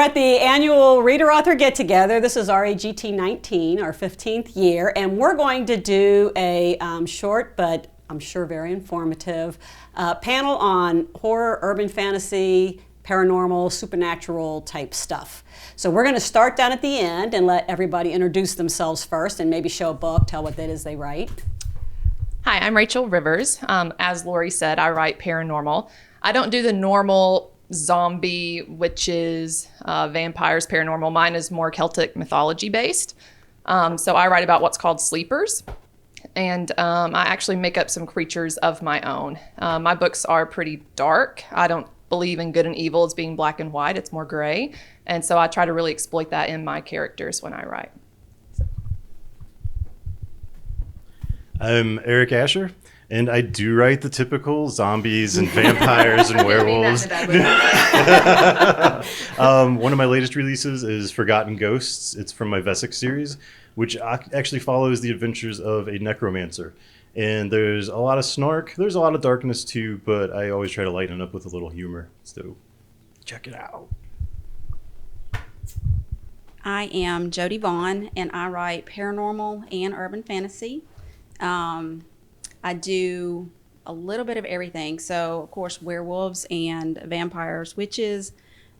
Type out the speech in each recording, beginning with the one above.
at the annual Reader Author Get Together. This is RAGT 19, our 15th year, and we're going to do a short, but I'm sure very informative, panel on horror, urban fantasy, paranormal, supernatural type stuff. So we're going to start down at the end and let everybody introduce themselves first and maybe show a book, tell what that is they write. Hi, I'm Rachel Rivers. As Lori said, I write paranormal. I don't do the normal zombie, witches, vampires, paranormal. Mine is more Celtic mythology based. So I write about what's called sleepers. And I actually make up some creatures of my own. My books are pretty dark. I don't believe in good and evil as being black and white. It's more gray. And so I try to really exploit that in my characters when I write. I'm Eric Asher, and I do write the typical zombies and vampires and werewolves. One of my latest releases is Forgotten Ghosts. It's from my Vesic series, which actually follows the adventures of a necromancer. And there's a lot of snark. There's a lot of darkness too, but I always try to lighten it up with a little humor. So check it out. I am Jodi Vaughn, and I write paranormal and urban fantasy. I do a little bit of everything. So, of course, werewolves and vampires, witches,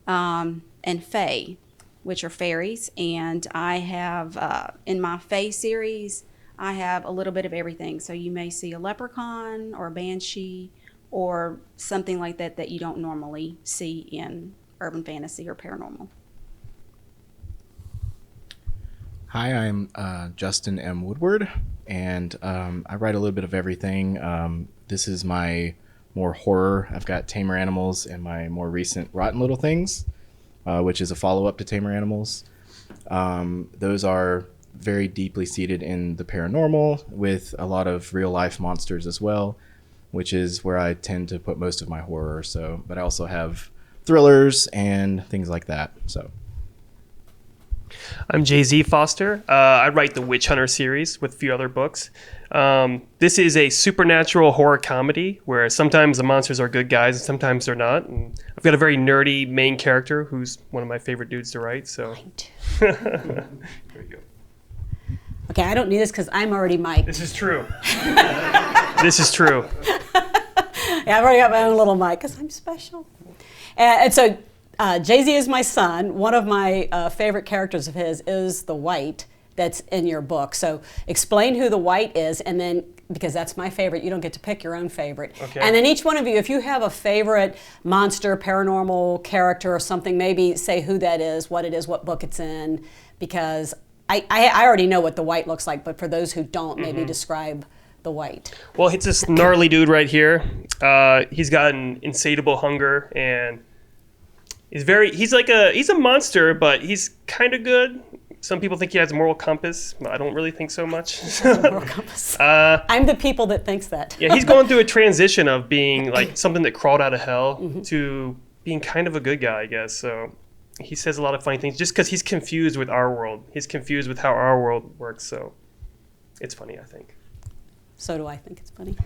and fae, which are fairies. And I have, in my fae series, I have a little bit of everything. So you may see a leprechaun or a banshee or something like that that you don't normally see in urban fantasy or paranormal. Hi, I'm Justin M. Woodward, and I write a little bit of everything. This is my more horror. I've got Tamer Animals and my more recent Rotten Little Things, which is a follow-up to Tamer Animals. Those are very deeply seated in the paranormal with a lot of real-life monsters as well, which is where I tend to put most of my horror. So, but I also have thrillers and things like that. So. I'm J.Z. Foster. I write the Witch Hunter series with a few other books. This is a supernatural horror comedy where sometimes the monsters are good guys and sometimes they're not. And I've got a very nerdy main character who's one of my favorite dudes to write. So there you go. Okay, I don't need this because I'm already mic'd. This is true. This is true. Yeah, I've already got my own little mic because I'm special. And so Jay-Z is my son. One of my favorite characters of his is the White that's in your book. So explain who the White is, and then, because that's my favorite, you don't get to pick your own favorite. Okay. And then each one of you, if you have a favorite monster, paranormal character or something, maybe say who that is, what it is, what book it's in, because I already know what the White looks like, but for those who don't, maybe describe the White. Well, it's this gnarly dude right here. He's got an insatiable hunger, and he's a monster, but he's kind of good. Some people think he has a moral compass. I don't really think so much. Moral compass. I'm the people that thinks that. Yeah, he's going through a transition of being like something that crawled out of hell to being kind of a good guy, I guess. So he says a lot of funny things just because he's confused with our world. He's confused with how our world works. So it's funny, I think. So do I think it's funny.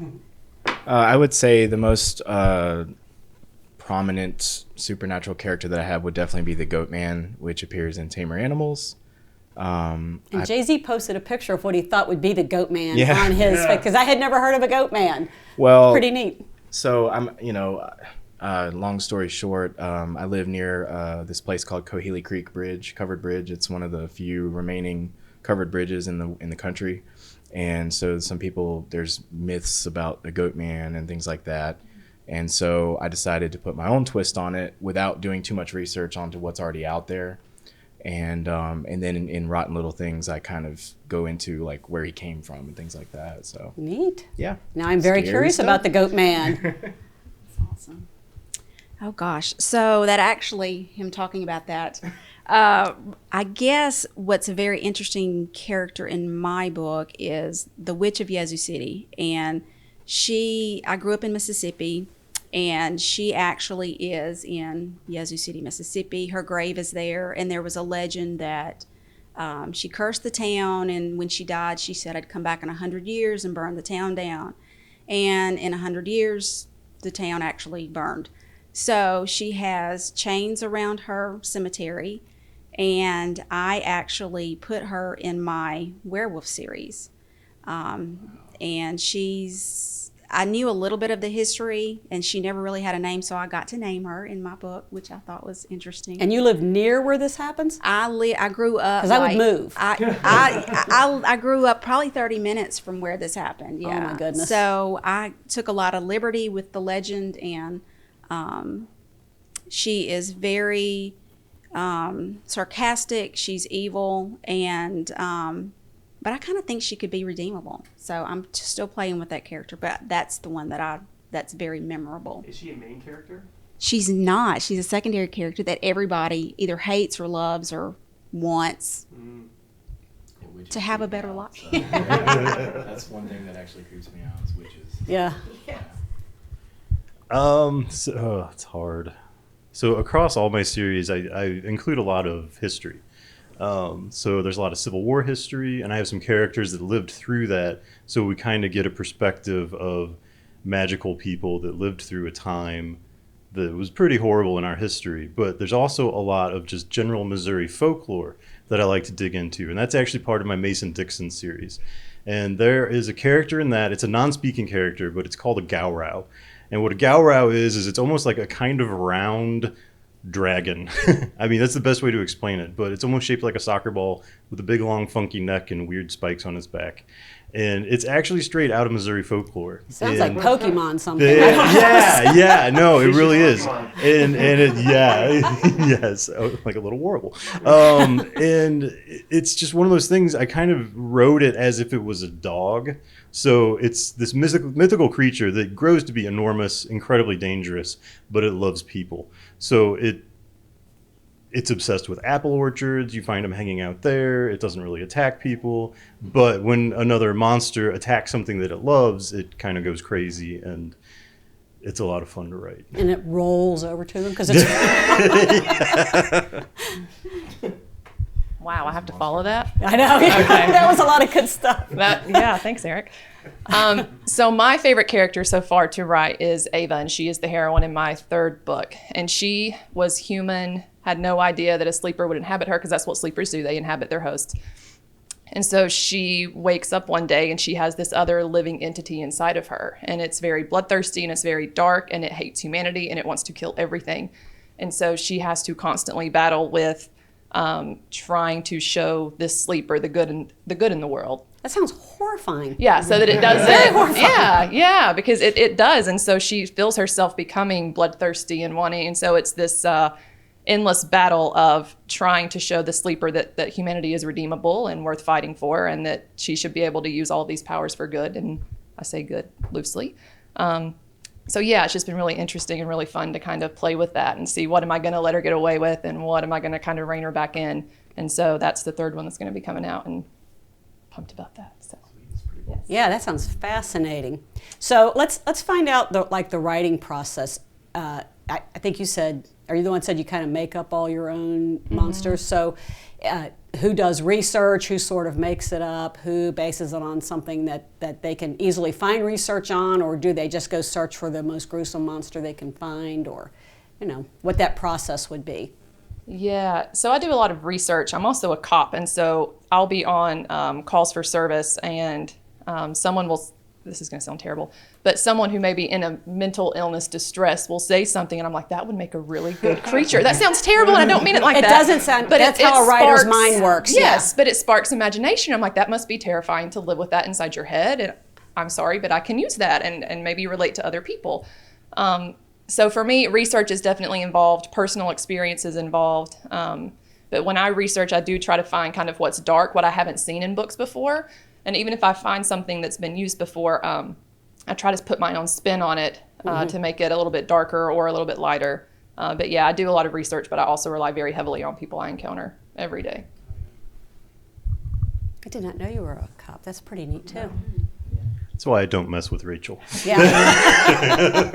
I would say the most prominent supernatural character that I have would definitely be the Goat Man, which appears in Tamer Animals. And Jay-Z posted a picture of what he thought would be the Goat Man Yeah. on his, because I had never heard of a Goat Man. Well, Pretty neat. So long story short, I live near this place called Cohelee Creek Bridge, covered bridge. It's one of the few remaining covered bridges in the country. And so some people, there's myths about the Goat Man and things like that. And so I decided to put my own twist on it without doing too much research onto what's already out there. And then in Rotten Little Things, I kind of go into like where he came from and things like that. So Neat. Yeah. Now I'm very Scary curious stuff. about the Goat Man. That's awesome. Oh gosh. So that actually, him talking about that, I guess what's a very interesting character in my book is the Witch of Yazoo City. And I grew up in Mississippi, and she actually is in Yazoo City, Mississippi. Her grave is there, and there was a legend that she cursed the town, and when she died, she said, I'd come back in 100 years and burn the town down. And in 100 years, the town actually burned. So she has chains around her cemetery, and I actually put her in my werewolf series. And I knew a little bit of the history, and she never really had a name, so I got to name her in my book, which I thought was interesting. And you live near where this happens? I grew up. Because I would move. I grew up probably 30 minutes from where this happened. Yeah. Oh my goodness. So I took a lot of liberty with the legend, and she is very sarcastic. She's evil, and but I kind of think she could be redeemable. So I'm still playing with that character, but that's the one that's very memorable. Is she a main character? She's not. She's a secondary character that everybody either hates or loves or wants to have a better life. That's one thing that actually creeps me out is witches. Yeah. It's hard. So across all my series, I include a lot of history. So there's a lot of Civil War history, and I have some characters that lived through that, so we kind of get a perspective of magical people that lived through a time that was pretty horrible in our history. But there's also a lot of just general Missouri folklore that I like to dig into, and that's actually part of my Mason-Dixon series. And there is a character in that, it's a non-speaking character, but it's called a Gowrow. And what a Gowrow is it's almost like a kind of round dragon. I mean, that's the best way to explain it, but it's almost shaped like a soccer ball with a big, long, funky neck and weird spikes on its back. And it's actually straight out of Missouri folklore. Sounds like Pokemon something. No, it really is. And it, yes, like a little warble. And it's just one of those things, I kind of wrote it as if it was a dog. So it's this mythical creature that grows to be enormous, incredibly dangerous, but it loves people. So it's obsessed with apple orchards. You find them hanging out there. It doesn't really attack people. But when another monster attacks something that it loves, it kind of goes crazy, and it's a lot of fun to write. And it rolls over to them because it's... Wow, I have to follow that? I know. Okay. That was a lot of good stuff. Yeah, thanks, Eric. So my favorite character so far to write is Ava, and she is the heroine in my third book. And she was human, had no idea that a sleeper would inhabit her, because that's what sleepers do. They inhabit their hosts. And so she wakes up one day and she has this other living entity inside of her. And it's very bloodthirsty, and it's very dark, and it hates humanity, and it wants to kill everything. And so she has to constantly battle with trying to show this sleeper the good in the world. That sounds horrifying. Yeah, so that it doesn't. Yeah, because it does, and so she feels herself becoming bloodthirsty and wanting, and so it's this endless battle of trying to show the sleeper that humanity is redeemable and worth fighting for, and that she should be able to use all these powers for good. And I say good loosely. So yeah, it's just been really interesting and really fun to kind of play with that and see what am I going to let her get away with and what am I going to kind of rein her back in. And so that's the third one that's going to be coming out, and pumped about that. So yes. Yeah, that sounds fascinating. So let's find out the writing process. I think you said, are you the one that said you kind of make up all your own monsters? So who does research, who sort of makes it up, who bases it on something that they can easily find research on, or do they just go search for the most gruesome monster they can find, or what that process would be? Yeah, so I do a lot of research. I'm also a cop, and so I'll be on calls for service, and someone will, this is going to sound terrible, but someone who may be in a mental illness distress will say something, and I'm like, that would make a really good creature. That sounds terrible, and I don't mean it like that. It doesn't sound, but that's how a writer's mind works. Yes, but it sparks imagination. I'm like, that must be terrifying to live with that inside your head, and I'm sorry, but I can use that and maybe relate to other people. So for me, research is definitely involved, personal experience is involved. But when I research, I do try to find kind of what's dark, what I haven't seen in books before. And even if I find something that's been used before, I try to put my own spin on it to make it a little bit darker or a little bit lighter. But yeah, I do a lot of research, but I also rely very heavily on people I encounter every day. I did not know you were a cop. That's pretty neat too. That's why I don't mess with Rachel. Yeah.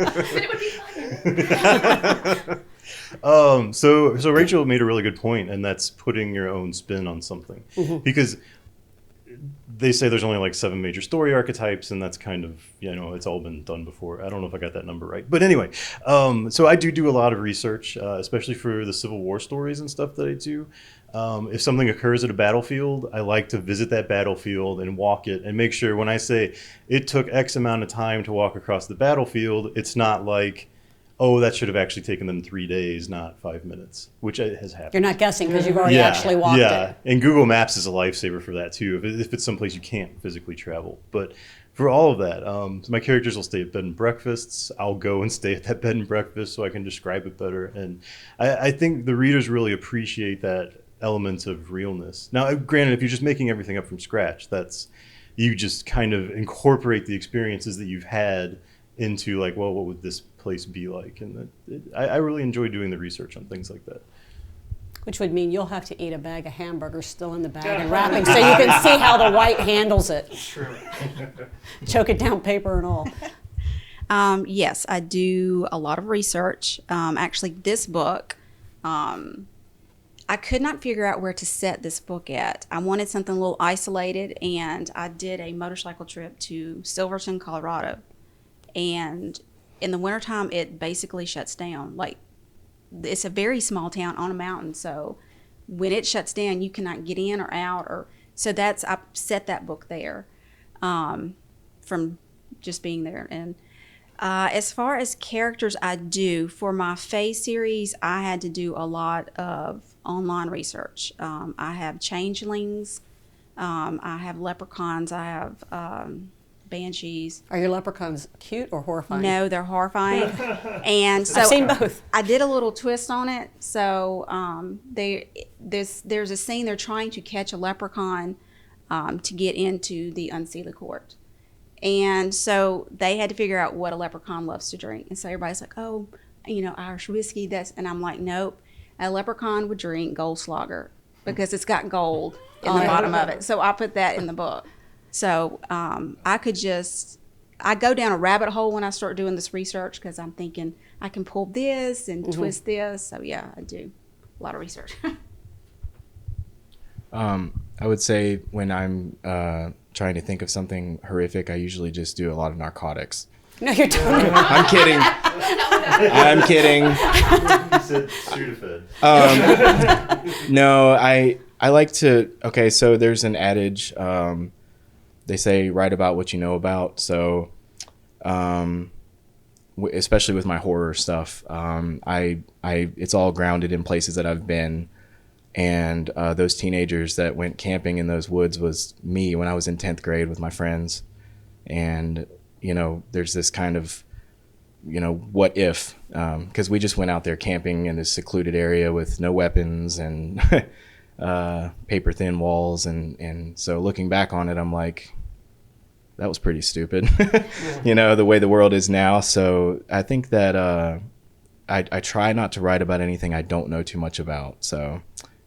But it would be fun. So Rachel made a really good point, and that's putting your own spin on something. Because they say there's only like 7 major story archetypes, and that's kind of, it's all been done before. I don't know if I got that number right. But anyway, so I do a lot of research, especially for the Civil War stories and stuff that I do. If something occurs at a battlefield, I like to visit that battlefield and walk it and make sure when I say it took X amount of time to walk across the battlefield, it's not like, oh, that should have actually taken them 3 days, not 5 minutes, which has happened. You're not guessing because you've already actually walked it. And Google Maps is a lifesaver for that too, if it's someplace you can't physically travel. But for all of that, my characters will stay at bed and breakfasts. I'll go and stay at that bed and breakfast so I can describe it better. And I think the readers really appreciate that element of realness. Now, granted, if you're just making everything up from scratch, you just kind of incorporate the experiences that you've had into like, well, what would this place be like? And I really enjoy doing the research on things like that. Which would mean you'll have to eat a bag of hamburgers still in the bag and wrapping so you can see how the white handles it. True. Choke it down, paper and all. Yes, I do a lot of research. Actually, this book, I could not figure out where to set this book at. I wanted something a little isolated, and I did a motorcycle trip to Silverton, Colorado. And in the wintertime, it basically shuts down. Like, it's a very small town on a mountain, so when it shuts down, you cannot get in or out. So I set that book there from just being there. And as far as characters I do, for my Fae series, I had to do a lot of online research. I have changelings, I have leprechauns, I have banshees. Are your leprechauns cute or horrifying? No, they're horrifying. And so I've seen both. I did a little twist on it. So there's a scene they're trying to catch a leprechaun to get into the unseelie court. And so they had to figure out what a leprechaun loves to drink. And so everybody's like, oh, Irish whiskey. And I'm like, nope. A leprechaun would drink Goldschlager because it's got gold in the bottom of it. So I put that in the book. So I go down a rabbit hole when I start doing this research because I'm thinking I can pull this and twist this. So yeah, I do a lot of research. I would say when I'm trying to think of something horrific, I usually just do a lot of narcotics. No, you're totally I'm kidding. I'm kidding. He said Sudafed. No, I like to. Okay, so there's an adage. They say write about what you know about. So, especially with my horror stuff, it's all grounded in places that I've been. And those teenagers that went camping in those woods was me when I was in 10th grade with my friends. And, there's this kind of, what if? Because we just went out there camping in this secluded area with no weapons and paper thin walls. And so looking back on it, I'm like, that was pretty stupid, the way the world is now. So I think that I try not to write about anything I don't know too much about. So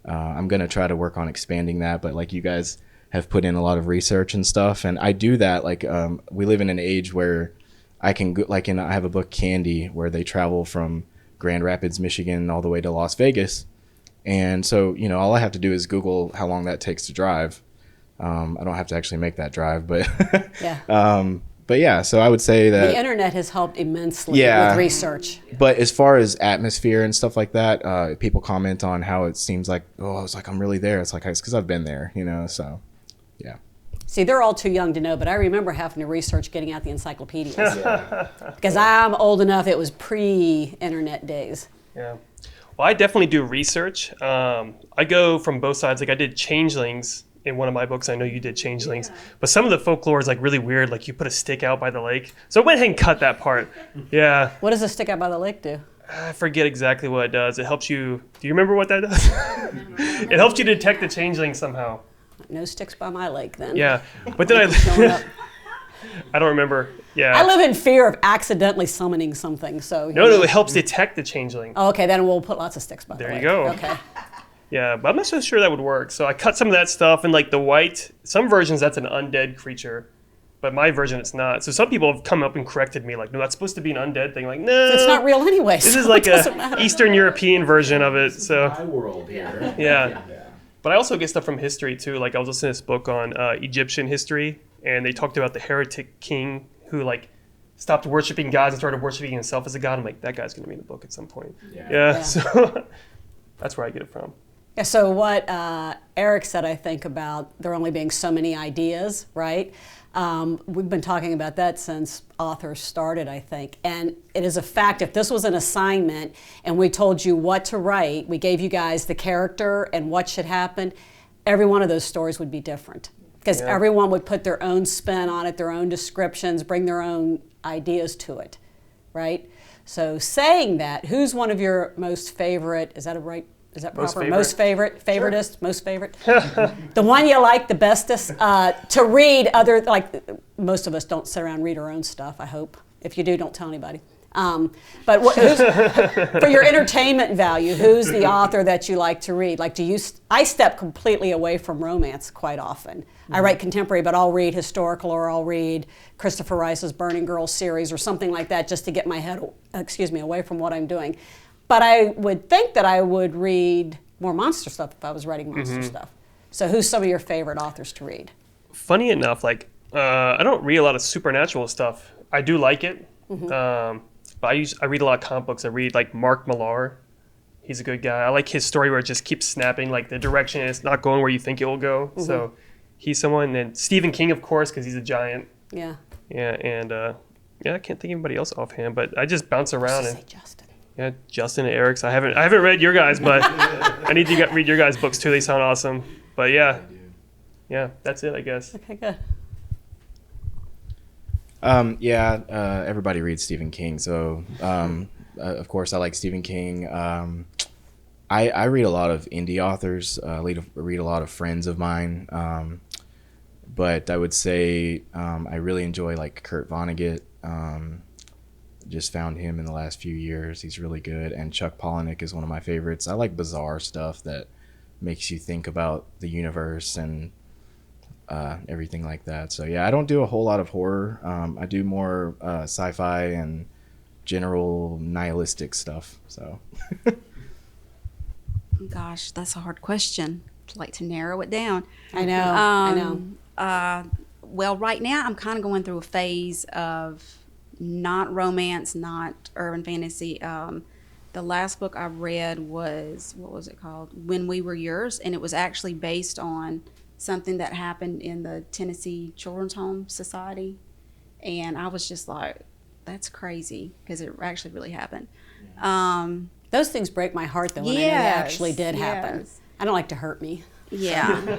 I'm going to try to work on expanding that. But like you guys have put in a lot of research and stuff. And I do that. Like we live in an age where I can go, I have a book, Candy, where they travel from Grand Rapids, Michigan, all the way to Las Vegas. And so, all I have to do is Google how long that takes to drive. I don't have to actually make that drive, but yeah. But yeah, so I would say that the internet has helped immensely with research. But as far as atmosphere and stuff like that, people comment on how it seems like, oh, it's like I'm really there. It's like it's because I've been there, so yeah. See, they're all too young to know, but I remember having to research getting out the encyclopedias. Because I'm old enough, it was pre-internet days. Yeah. Well, I definitely do research. I go from both sides. Like I did changelings in one of my books. I know you did changelings, but some of the folklore is like really weird. Like you put a stick out by the lake. So I went ahead and cut that part. Yeah. What does a stick out by the lake do? I forget exactly what it does. It helps you. Do you remember what that does? It helps you detect the changeling somehow. No sticks by my lake then. Yeah. But then I don't remember. Yeah. I live in fear of accidentally summoning something. So No, it helps detect the changeling. Oh, okay, then we'll put lots of sticks by the lake. There you go. Okay. Yeah, but I'm not so sure that would work. So I cut some of that stuff, and like the white, some versions that's an undead creature, but my version it's not. So some people have come up and corrected me, like, no, that's supposed to be an undead thing. Like, no, it's not real anyway. This is like a Eastern European version of it. So my world here. Yeah. But I also get stuff from history too. Like I was listening to this book on Egyptian history, and they talked about the heretic king who like stopped worshiping gods and started worshiping himself as a god. I'm like, that guy's going to be in the book at some point. Yeah. So that's where I get it from. Yeah, so what Eric said, I think, about there only being so many ideas, right? We've been talking about that since authors started, I think. And it is a fact, if this was an assignment and we told you what to write, we gave you guys the character and what should happen, every one of those stories would be different. Because everyone would put their own spin on it, their own descriptions, bring their own ideas to it, right? So saying that, who's one of your most favorite, is that proper? Most favorite, favoritist, sure. Most favorite. The one you like the bestest to read. Most of us don't sit around and read our own stuff. I hope. If you do, don't tell anybody. But for your entertainment value, who's the author that you like to read? Like, I step completely away from romance quite often. Mm-hmm. I write contemporary, but I'll read historical, or I'll read Christopher Rice's Burning Girls series or something like that, just to get my head, away from what I'm doing. But I would think that I would read more monster stuff if I was writing monster stuff. So who's some of your favorite authors to read? Funny enough, I don't read a lot of supernatural stuff. I do like it. Mm-hmm. But I read a lot of comic books. I read like Mark Millar. He's a good guy. I like his story where it just keeps snapping, like the direction is not going where you think it will go. Mm-hmm. So he's someone. And then Stephen King, of course, because he's a giant. Yeah. Yeah, and I can't think of anybody else offhand, but I just bounce around. Say Justin. Yeah, Justin and Eric's. I haven't read your guys, but I need to read your guys' books too. They sound awesome. But yeah, that's it, I guess. Okay, good. Everybody reads Stephen King, so of course I like Stephen King. I read a lot of indie authors. Read a lot of friends of mine, but I would say I really enjoy like Kurt Vonnegut. Just found him in the last few years. He's really good. And Chuck Palahniuk is one of my favorites. I like bizarre stuff that makes you think about the universe and everything like that. So yeah, I don't do a whole lot of horror. I do more sci-fi and general nihilistic stuff. So Gosh, that's a hard question. I'd like to narrow it down. I know. Well, right now I'm kind of going through a phase of not romance, not urban fantasy. The last book I read was, what was it called? When We Were Yours, and it was actually based on something that happened in the Tennessee Children's Home Society. And I was just like, that's crazy, because it actually really happened. Those things break my heart, though, when I know they actually did happen. I don't like to hurt me. Yeah,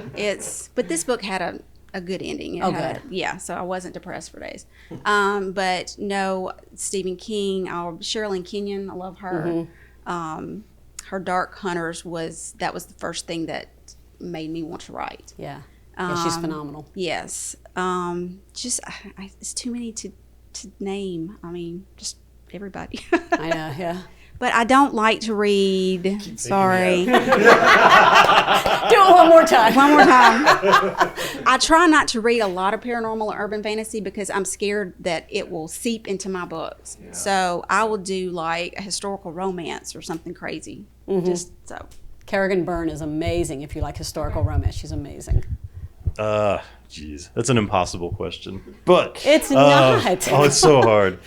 but this book had a good ending. Good. So I wasn't depressed for days. But no, Stephen King, Sherilyn Kenyon, I love her. Mm-hmm. Her Dark Hunters was the first thing that made me want to write. Yeah, she's phenomenal. Yes, it's too many to name. I mean, just everybody. I know, yeah. But I don't like to read. Sorry. Do it one more time. I try not to read a lot of paranormal or urban fantasy because I'm scared that it will seep into my books. Yeah. So I will do like a historical romance or something crazy. Mm-hmm. Just so. Kerrigan Byrne is amazing if you like historical romance. She's amazing. Geez, that's an impossible question. But it's not. It's so hard.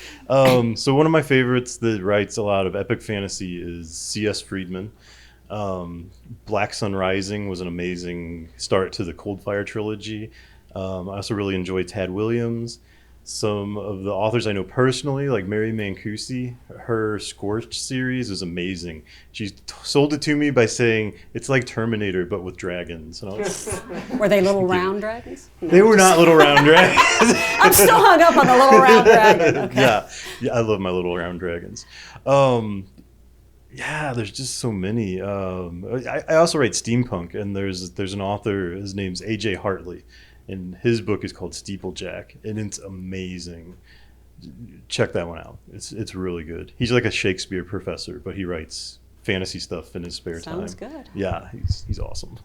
So one of my favorites that writes a lot of epic fantasy is C.S. Friedman. Black Sun Rising was an amazing start to the Coldfire trilogy. I also really enjoy Tad Williams. Some of the authors I know personally, like Mary Mancusi, her Scorched series is amazing. She sold it to me by saying it's like Terminator but with dragons. And were they little round dragons? No, they were not little round dragons. I'm still hung up on the little round dragon. Okay. Yeah, I love my little round dragons. There's just so many. I also write steampunk, and there's an author. His name's A.J. Hartley. And his book is called Steeplejack, and it's amazing. Check that one out. It's really good. He's like a Shakespeare professor, but he writes fantasy stuff in his spare time. Sounds good. Yeah, he's awesome.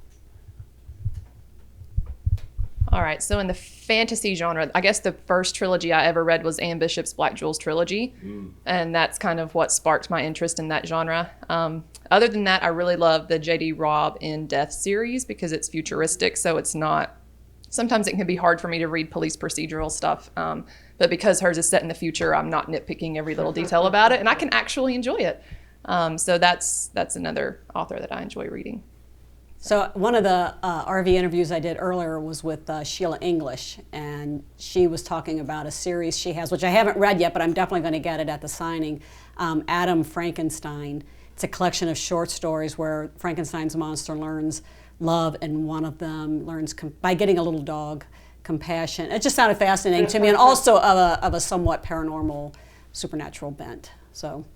All right, so in the fantasy genre, I guess the first trilogy I ever read was Anne Bishop's Black Jewels trilogy, and that's kind of what sparked my interest in that genre. Other than that, I really love the J.D. Robb In Death series because it's futuristic, so it's not. Sometimes it can be hard for me to read police procedural stuff, but because hers is set in the future, I'm not nitpicking every little detail about it, and I can actually enjoy it. So that's another author that I enjoy reading. So one of the RV interviews I did earlier was with Sheila English, and she was talking about a series she has, which I haven't read yet, but I'm definitely going to get it at the signing, Adam Frankenstein. It's a collection of short stories where Frankenstein's monster learns love, and one of them learns by getting a little dog compassion. It just sounded fascinating to me, and also of a somewhat paranormal, supernatural bent. So,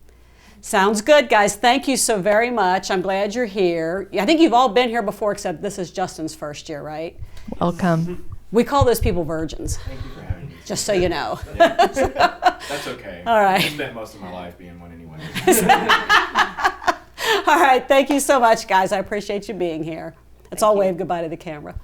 sounds good, guys. Thank you so very much. I'm glad you're here. I think you've all been here before, except this is Justin's first year, right? Welcome. We call those people virgins. Thank you for having me. Just so you know. That's okay. All right. I spent most of my life being one anyway. All right. Thank you so much, guys. I appreciate you being here. Let's all wave goodbye to the camera.